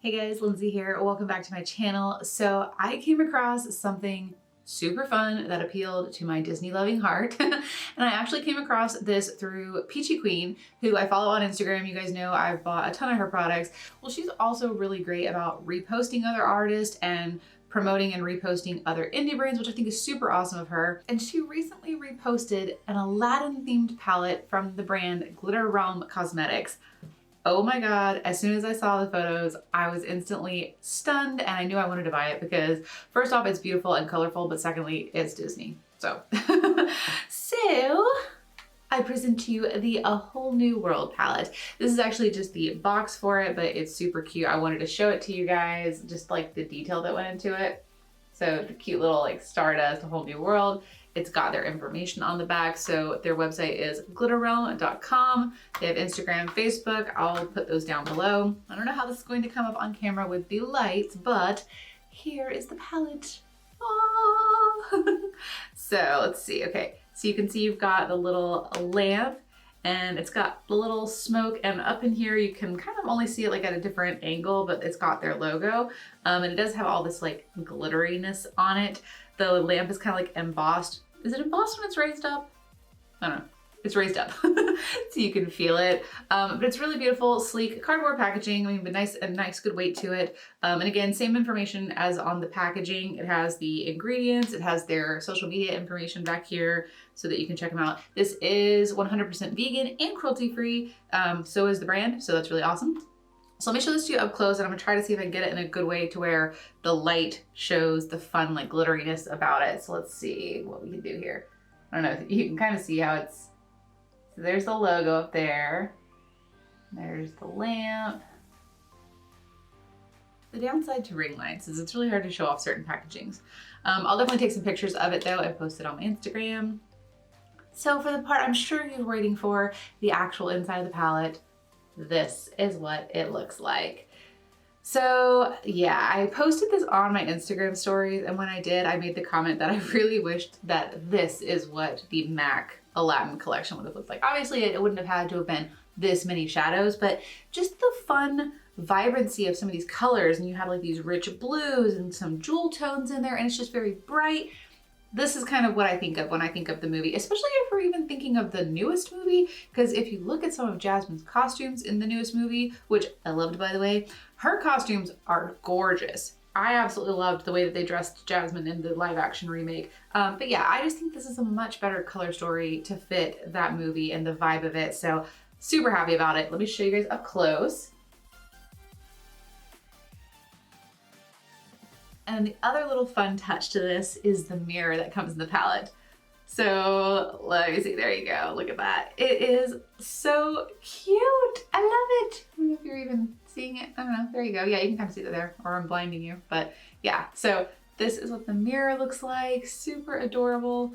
Hey guys, Lindsay here. Welcome back to my channel. So I came across something super fun that appealed to my Disney loving heart. And I actually came across this through Peachy Queen, who I follow on Instagram. You guys know I've bought a ton of her products. Well, she's also really great about reposting other artists and promoting and reposting other indie brands, which I think is super awesome of her. And she recently reposted an Aladdin themed palette from the brand Glitter Realm Cosmetics. Oh my God, as soon as I saw the photos, I was instantly stunned and I knew I wanted to buy it because first off, it's beautiful and colorful, but secondly, it's Disney. So, I present to you the A Whole New World palette. This is actually just the box for it, but it's super cute. I wanted to show it to you guys, just like the detail that went into it. So the cute little like Stardust, A Whole New World. It's got their information on the back. So their website is glitterrealm.com. They have Instagram, Facebook. I'll put those down below. I don't know how this is going to come up on camera with the lights, but here is the palette. So let's see. Okay, so you can see you've got the little lamp and it's got the little smoke, and up in here you can kind of only see it like at a different angle, but it's got their logo. And it does have all this like glitteriness on it. The lamp is kind of like embossed. Is it embossed when it's raised up? I don't know. It's raised up so you can feel it. But it's really beautiful, sleek cardboard packaging. I mean, but nice, good weight to it. And again, same information as on the packaging. It has the ingredients, it has their social media information back here so that you can check them out. This is 100% vegan and cruelty free. So is the brand, so that's really awesome. So let me show this to you up close and I'm gonna try to see if I can get it in a good way to where the light shows the fun like glitteriness about it. So let's see what we can do here. I don't know, you can kind of see how it's, so there's the logo up there. There's the lamp. The downside to ring lights is it's really hard to show off certain packagings. I'll definitely take some pictures of it though and post it on my Instagram. So for the part I'm sure you're waiting for, the actual inside of the palette, this is what it looks like. So yeah, I posted this on my Instagram stories, and when I did, I made the comment that I really wished that this is what the MAC Aladdin collection would have looked like. Obviously, it wouldn't have had to have been this many shadows, but just the fun vibrancy of some of these colors, and you have like these rich blues and some jewel tones in there, and it's just very bright. This is kind of what I think of when I think of the movie, especially if we're even thinking of the newest movie, because if you look at some of Jasmine's costumes in the newest movie, which I loved by the way, her costumes are gorgeous. I absolutely loved the way that they dressed Jasmine in the live action remake. But yeah, I just think this is a much better color story to fit that movie and the vibe of it. So super happy about it. Let me show you guys up close. And the other little fun touch to this is the mirror that comes in the palette. So let me see, there you go, look at that. It is so cute, I love it. I don't know if you're even seeing it, I don't know, there you go. Yeah, you can kind of see that there, or I'm blinding you, but yeah. So this is what the mirror looks like, super adorable.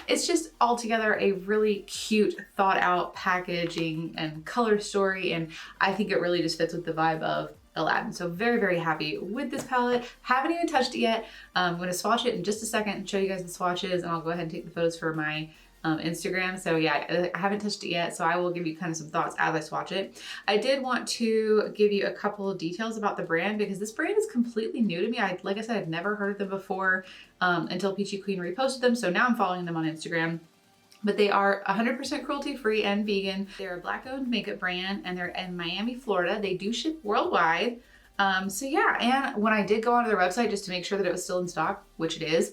It's just altogether a really cute, thought out packaging and color story, and I think it really just fits with the vibe of Aladdin. So very, very happy with this palette. Haven't even touched it yet. I'm going to swatch it in just a second and show you guys the swatches, and I'll go ahead and take the photos for my Instagram. So yeah, I haven't touched it yet, so I will give you kind of some thoughts as I swatch it. I did want to give you a couple of details about the brand because this brand is completely new to me. Like I said, I've never heard of them before until Peachy Queen reposted them. So now I'm following them on Instagram. But they are 100% cruelty-free and vegan. They're a Black-owned makeup brand, and they're in Miami, Florida. They do ship worldwide. So yeah, and when I did go onto their website just to make sure that it was still in stock, which it is,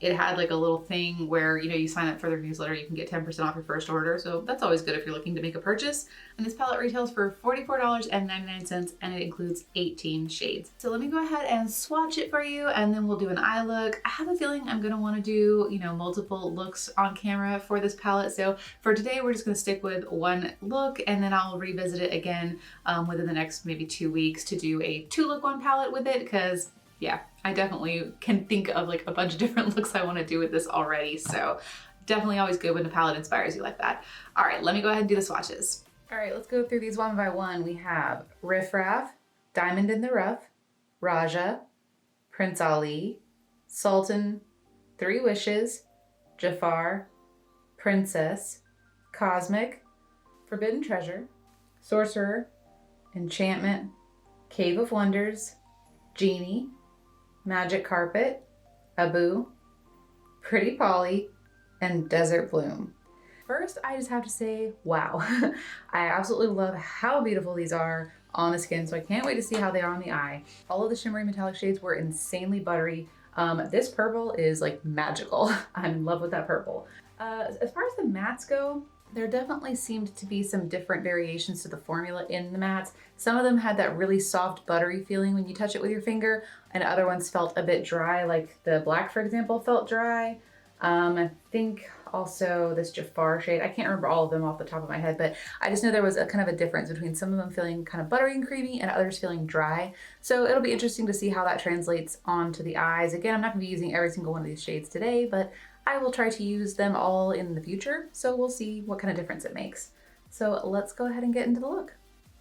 it had like a little thing where, you know, you sign up for their newsletter, you can get 10% off your first order. So that's always good if you're looking to make a purchase. And this palette retails for $44.99, and it includes 18 shades. So let me go ahead and swatch it for you, and then we'll do an eye look. I have a feeling I'm gonna wanna do, you know, multiple looks on camera for this palette. So for today, we're just gonna stick with one look, and then I'll revisit it again within the next maybe 2 weeks to do a 2-look one palette with it, because yeah, I definitely can think of like a bunch of different looks I want to do with this already. So definitely always good when the palette inspires you like that. All right, let me go ahead and do the swatches. All right, let's go through these one by one. We have Riff Raff, Diamond in the Rough, Raja, Prince Ali, Sultan, Three Wishes, Jafar, Princess, Cosmic, Forbidden Treasure, Sorcerer, Enchantment, Cave of Wonders, Genie, Magic Carpet, Abu, Pretty Polly, and Desert Bloom. First, I just have to say, wow. I absolutely love how beautiful these are on the skin, so I can't wait to see how they are on the eye. All of the shimmery metallic shades were insanely buttery. This purple is like magical. I'm in love with that purple. As far as the mattes go, there definitely seemed to be some different variations to the formula in the mattes. Some of them had that really soft, buttery feeling when you touch it with your finger, and other ones felt a bit dry, like the black, for example, felt dry. I think also this Jafar shade, I can't remember all of them off the top of my head, but I just know there was a kind of a difference between some of them feeling kind of buttery and creamy and others feeling dry. So it'll be interesting to see how that translates onto the eyes. Again, I'm not gonna be using every single one of these shades today, but I will try to use them all in the future. So we'll see what kind of difference it makes. So let's go ahead and get into the look.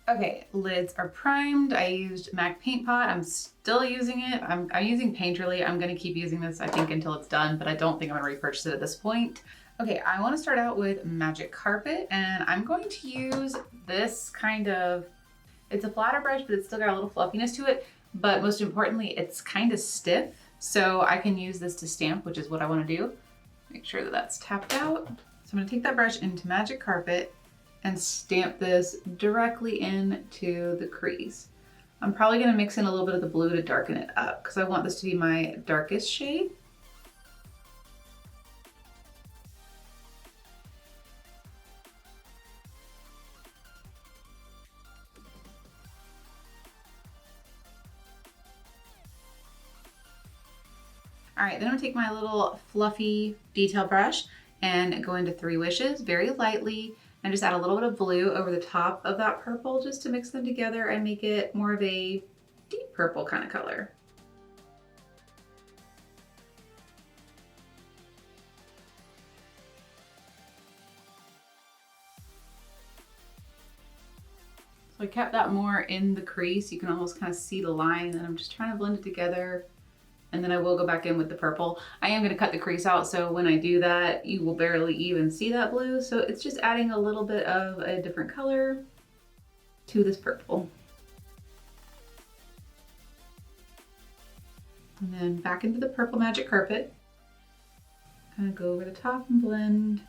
Okay, lids are primed. I used MAC Paint Pot. I'm still using it. I'm using Painterly. I'm gonna keep using this, I think, until it's done, but I don't think I'm gonna repurchase it at this point. Okay, I wanna start out with Magic Carpet, and I'm going to use this kind of, it's a flatter brush, but it's still got a little fluffiness to it, but most importantly, it's kind of stiff, so I can use this to stamp, which is what I wanna do. Make sure that that's tapped out. So I'm gonna take that brush into Magic Carpet and stamp this directly into the crease. I'm probably gonna mix in a little bit of the blue to darken it up because I want this to be my darkest shade. All right, then I'm gonna take my little fluffy detail brush and go into Three Wishes very lightly and just add a little bit of blue over the top of that purple just to mix them together and make it more of a deep purple kind of color. So I kept that more in the crease. You can almost kind of see the line, and I'm just trying to blend it together. And then I will go back in with the purple. I am gonna cut the crease out, so when I do that, you will barely even see that blue. So it's just adding a little bit of a different color to this purple. And then back into the purple Magic Carpet. Kind of go over the top and blend.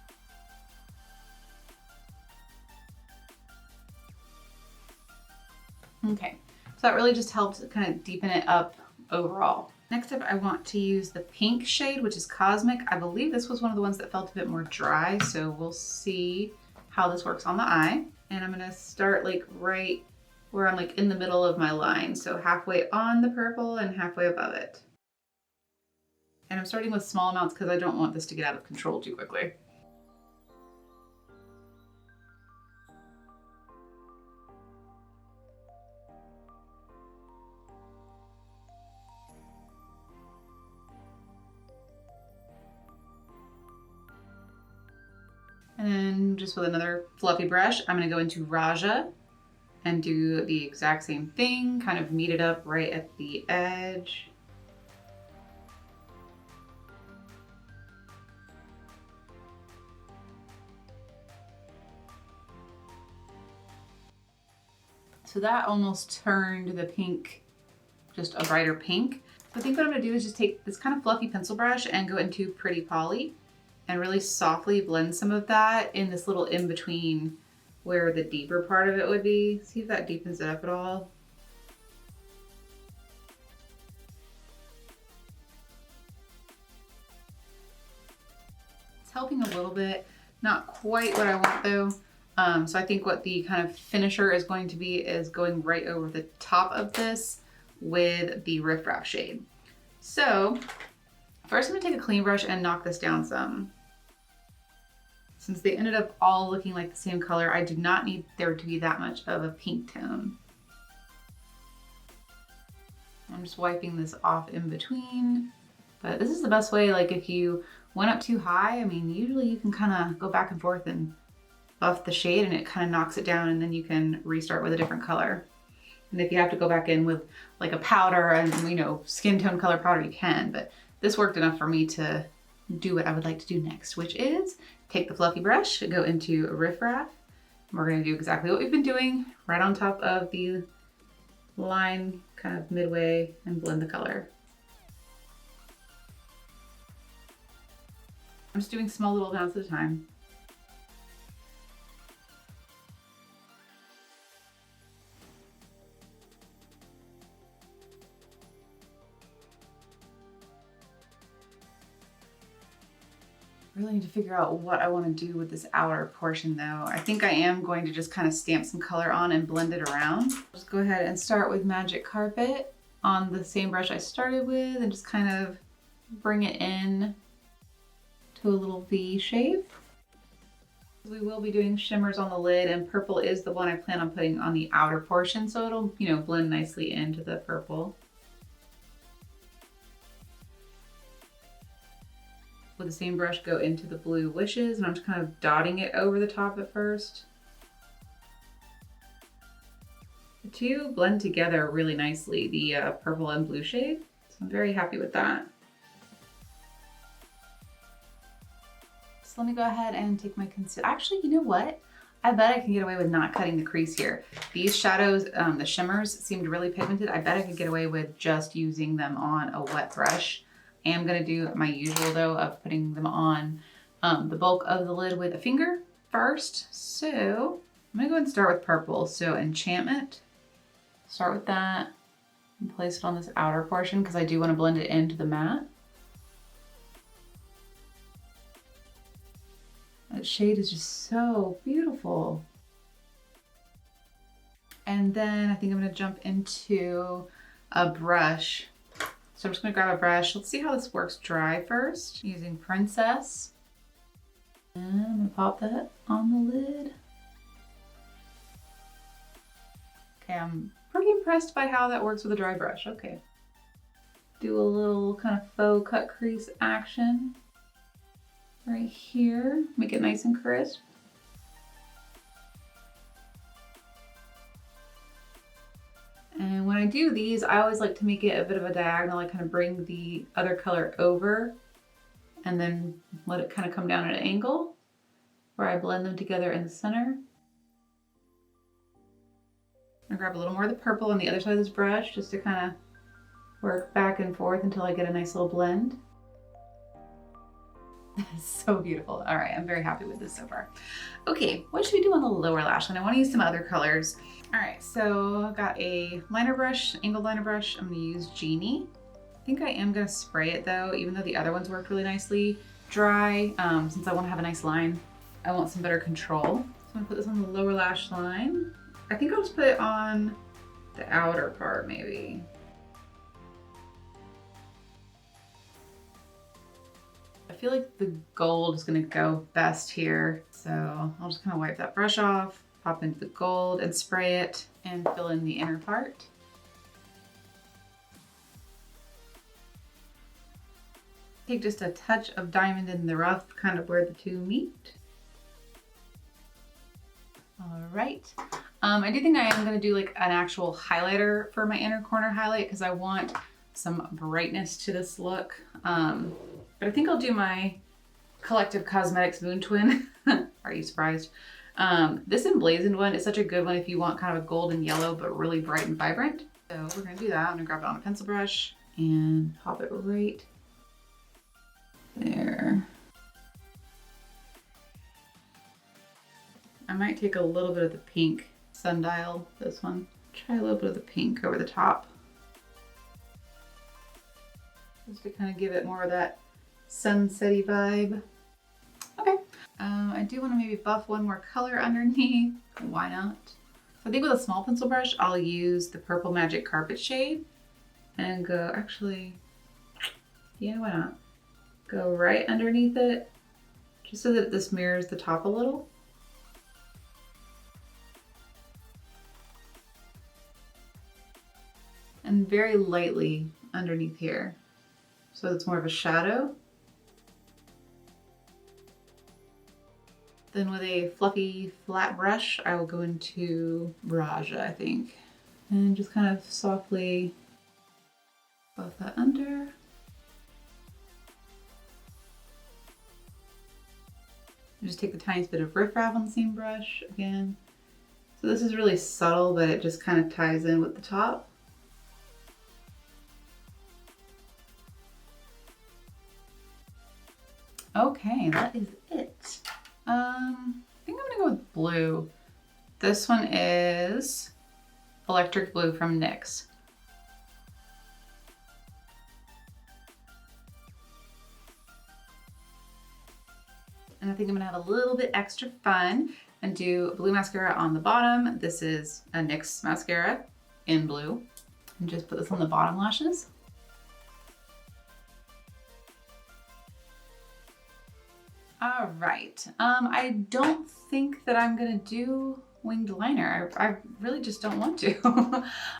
Okay, so that really just helped kind of deepen it up overall. Next up, I want to use the pink shade, which is Cosmic. I believe this was one of the ones that felt a bit more dry, so we'll see how this works on the eye. And I'm gonna start like right where I'm like in the middle of my line, so halfway on the purple and halfway above it. And I'm starting with small amounts because I don't want this to get out of control too quickly. And then just with another fluffy brush, I'm gonna go into Raja and do the exact same thing, kind of meet it up right at the edge. So that almost turned the pink just a brighter pink. So I think what I'm gonna do is just take this kind of fluffy pencil brush and go into Pretty Polly and really softly blend some of that in this little in-between where the deeper part of it would be. See if that deepens it up at all. It's helping a little bit, not quite what I want though. So I think what the kind of finisher is going to be is going right over the top of this with the Riff Raff shade. So first I'm gonna take a clean brush and knock this down some. Since they ended up all looking like the same color, I do not need there to be that much of a pink tone. I'm just wiping this off in between, but this is the best way. Like if you went up too high, I mean, usually you can kind of go back and forth and buff the shade and it kind of knocks it down, and then you can restart with a different color. And if you have to go back in with like a powder and, you know, skin tone color powder, you can, but this worked enough for me to do what I would like to do next, which is take the fluffy brush, go into Riff Raff. We're gonna do exactly what we've been doing right on top of the line kind of midway and blend the color. I'm just doing small little amounts at a time. I really need to figure out what I want to do with this outer portion though. I think I am going to just kind of stamp some color on and blend it around. Just go ahead and start with Magic Carpet on the same brush I started with and just kind of bring it in to a little V shape. We will be doing shimmers on the lid, and purple is the one I plan on putting on the outer portion, so it'll, you know, blend nicely into the purple. With the same brush, go into the blue wishes, and I'm just kind of dotting it over the top at first. The two blend together really nicely, the purple and blue shade, so I'm very happy with that. So let me go ahead and take my concealer. Actually, you know what? I bet I can get away with not cutting the crease here. These shadows, the shimmers seemed really pigmented. I bet I could get away with just using them on a wet brush. I am gonna do my usual though of putting them on the bulk of the lid with a finger first. So I'm gonna go ahead and start with purple. So Enchantment, start with that and place it on this outer portion because I do wanna blend it into the matte. That shade is just so beautiful. And then I think I'm gonna jump into a brush. So I'm just gonna grab a brush. Let's see how this works dry first, using Princess. And I'm gonna pop that on the lid. Okay, I'm pretty impressed by how that works with a dry brush. Okay. Do a little kind of faux cut crease action right here. Make it nice and crisp. And when I do these, I always like to make it a bit of a diagonal. I kind of bring the other color over and then let it kind of come down at an angle where I blend them together in the center. I'm gonna grab a little more of the purple on the other side of this brush just to kind of work back and forth until I get a nice little blend. So beautiful. All right, I'm very happy with this so far. Okay, what should we do on the lower lash line? I want to use some other colors. All right, so I've got a liner brush, angled liner brush. I'm going to use Genie. I think I am going to spray it though, even though the other ones worked really nicely. Dry, since I want to have a nice line. I want some better control. So I'm going to put this on the lower lash line. I think I'll just put it on the outer part maybe. I feel like the gold is gonna go best here. So I'll just kind of wipe that brush off, pop into the gold and spray it and fill in the inner part. Take just a touch of diamond in the rough, kind of where the two meet. All right. I do think I am gonna do like an actual highlighter for my inner corner highlight because I want some brightness to this look. But I think I'll do my Collective Cosmetics Moon Twin. Are you surprised? This emblazoned one is such a good one if you want kind of a golden yellow, but really bright and vibrant. So we're gonna do that. I'm gonna grab it on a pencil brush and pop it right there. I might take a little bit of the pink sundial, this one. Try a little bit of the pink over the top. Just to kind of give it more of that sunsetty vibe. Okay, I do want to maybe buff one more color underneath. Why not? So I think with a small pencil brush, I'll use the Purple Magic Carpet shade and go, actually, yeah, why not? Go right underneath it, just so that this mirrors the top a little. And very lightly underneath here, so it's more of a shadow. Then with a fluffy flat brush, I will go into Raja, I think, and just kind of softly buff that under. Just take the tiniest bit of riffraff on the same brush again, So this is really subtle, but it just kind of ties in with the top. Okay, that is it. I think I'm gonna go with blue. This one is Electric Blue from NYX. And I think I'm gonna have a little bit extra fun and do blue mascara on the bottom. This is a NYX mascara in blue. And just put this on the bottom lashes. All right, I don't think that I'm gonna do winged liner. I really just don't want to.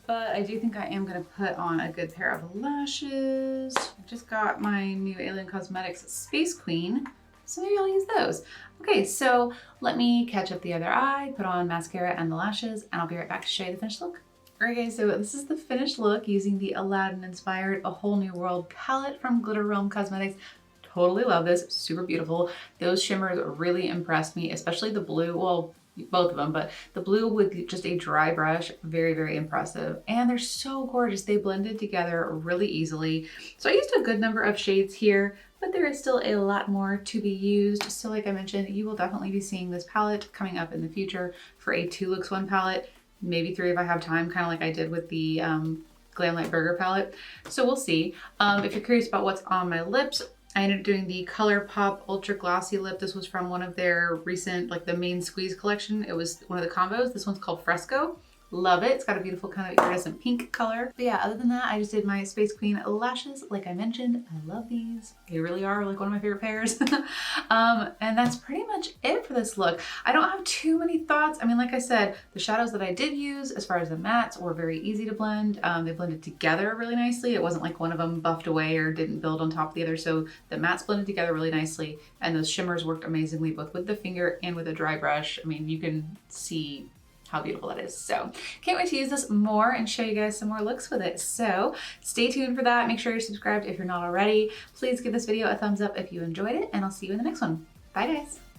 But I do think I am gonna put on a good pair of lashes. I just got my new Alien Cosmetics Space Queen, so maybe I'll use those. Okay, so let me catch up the other eye, put on mascara and the lashes, and I'll be right back to show you the finished look. Alright guys, so this is the finished look using the Aladdin inspired A Whole New World palette from Glitter Realm Cosmetics. Totally love this, super beautiful. Those shimmers really impressed me, especially the blue, well, both of them, but the blue with just a dry brush, very, very impressive. And they're so gorgeous. They blended together really easily. So I used a good number of shades here, but there is still a lot more to be used. So like I mentioned, you will definitely be seeing this palette coming up in the future for a 2 looks 1 palette, maybe 3 if I have time, kind of like I did with the Glam Light Burger palette. So we'll see. If you're curious about what's on my lips, I ended up doing the ColourPop Ultra Glossy Lip. This was from one of their recent, like the main squeeze collection. It was one of the combos. This one's called Fresco. Love it. It's got a beautiful kind of iridescent pink color. But yeah, other than that, I just did my Space Queen lashes. Like I mentioned, I love these. They really are like one of my favorite pairs. And that's pretty much it for this look. I don't have too many thoughts. I mean, like I said, the shadows that I did use as far as the mattes were very easy to blend. They blended together really nicely. It wasn't like one of them buffed away or didn't build on top of the other. So the mattes blended together really nicely. And those shimmers worked amazingly, both with the finger and with a dry brush. I mean, you can see how beautiful that is. So can't wait to use this more and show you guys some more looks with it. So stay tuned for that. Make sure you're subscribed if you're not already. Please give this video a thumbs up if you enjoyed it, and I'll see you in the next one. Bye guys.